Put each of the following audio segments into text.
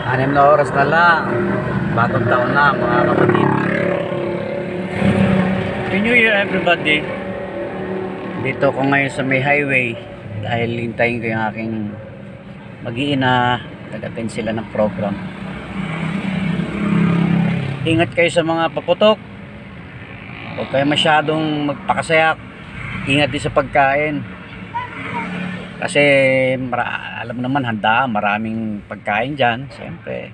6 na oras na lang, bagong taon na mga kapatid. Happy New Year everybody. Dito ko ngayon sa may highway dahil hintayin ko yung aking mag-iina. Nag-attend sila ng program. Ingat kayo sa mga paputok, huwag kayo masyadong magpakasayak. Ingat din sa pagkain kasi alam naman handa, maraming pagkain dyan. Siyempre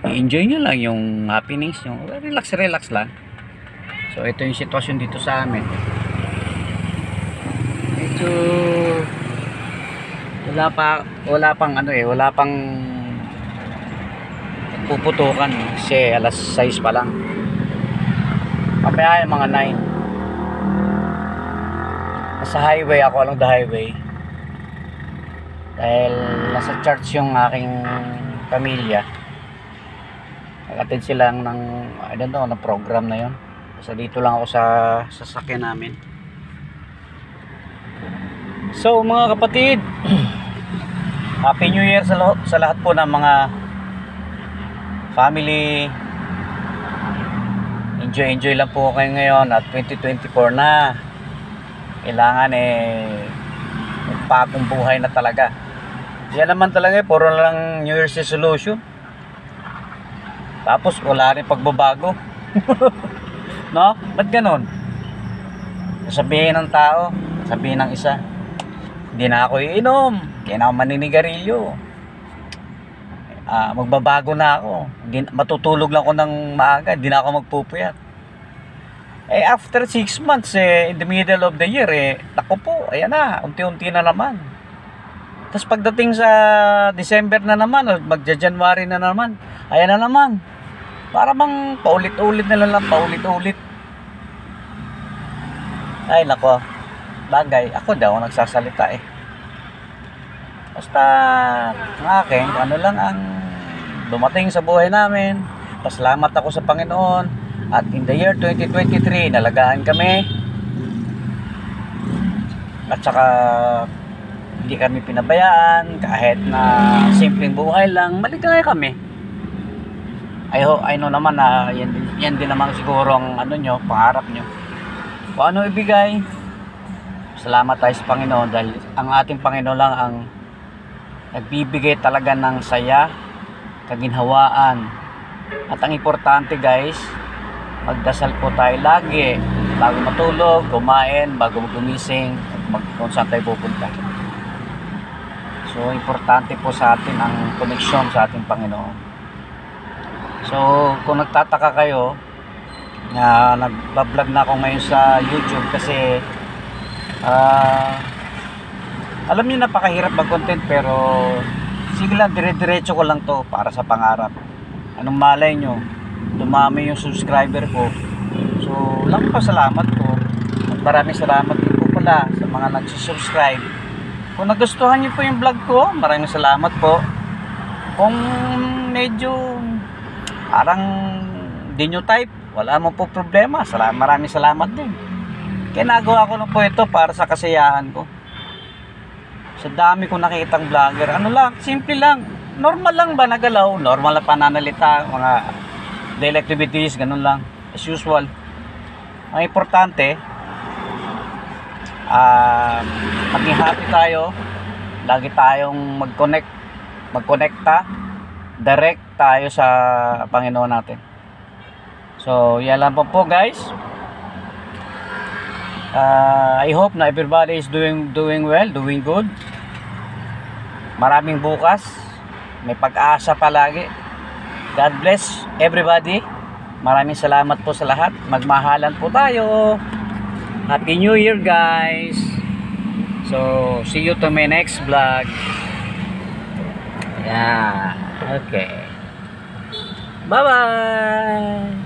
i-enjoy nyo lang yung happiness nyo, relax lang. So ito yung sitwasyon dito sa amin. Medyo wala pang puputukan kasi alas 6 pa lang. Papaya yung mga 9. Sa highway ako, along the highway, dahil nasa church yung aking pamilya. Nag-attend sila ng I don't know, ng program na yon. So dito lang ako sa sasakyan namin. So mga kapatid, Happy New Year sa lahat po ng mga family. Enjoy lang po kayo ngayon at 2024 na. Kailangan magpagong buhay na talaga. Yan naman talaga puro lang New Year's resolution. Tapos wala rin pagbabago. No? Ba't ganun? Sabihin ng tao, sabihin ng isa, hindi na ako iinom, hindi na ako maninigarilyo, magbabago na ako, matutulog lang ako ng maaga, hindi na ako magpupuyat. After 6 months, in the middle of the year, naku po, ayan na, unti-unti na naman. Tapos pagdating sa December na naman, o magja-January na naman, ayan na naman. Para bang paulit-ulit na lang, paulit-ulit. Ay, nako, bagay, ako daw nagsasalita Basta, ang akin, ano lang ang dumating sa buhay namin. Pasalamat ako sa Panginoon. At in the year 2023, nalagaan kami. At saka hindi kami pinabayaan. Kahit na simpleng buhay lang, maligaya kami. I know naman na yan din naman siguro ang pangarap nyo. Kung ano ibigay, salamat tayo sa Panginoon. Dahil ang ating Panginoon lang ang nagbibigay talaga ng saya, kaginhawaan. At ang importante guys, magdasal po tayo lagi bago matulog, kumain, bago gumising, kung saan tayo pupunta. So importante po sa atin ang koneksyon sa ating Panginoon. So kung nagtataka kayo na nagbablog na ako ngayon sa YouTube kasi alam niyo napakahirap mag-content, pero sige lang, dire-diretso ko lang to para sa pangarap. Anong malay nyo, dumami yung subscriber ko. So lang pa salamat ko. At maraming salamat din po pala sa mga nagsusubscribe. Kung nagustuhan niyo po yung vlog ko, maraming salamat po. Kung medyo parang di nyo type, wala mo po problema, maraming salamat din. Kaya nagawa ko lang po ito para sa kasiyahan ko. Sa dami ko nakitang vlogger, simple lang, normal lang ba nagalaw, normal na pananalita, mga daily activities, ganun lang, as usual. Ang importante, maging happy tayo, lagi tayong magkonekta, direct tayo sa Panginoon natin. So, yan lang po guys. I hope na everybody is doing well, doing good. Maraming bukas, may pag-asa palagi. God bless everybody. Maraming salamat po sa lahat. Magmahalan po tayo. Happy New Year guys. So see you to my next vlog. Yeah. Okay. Bye bye.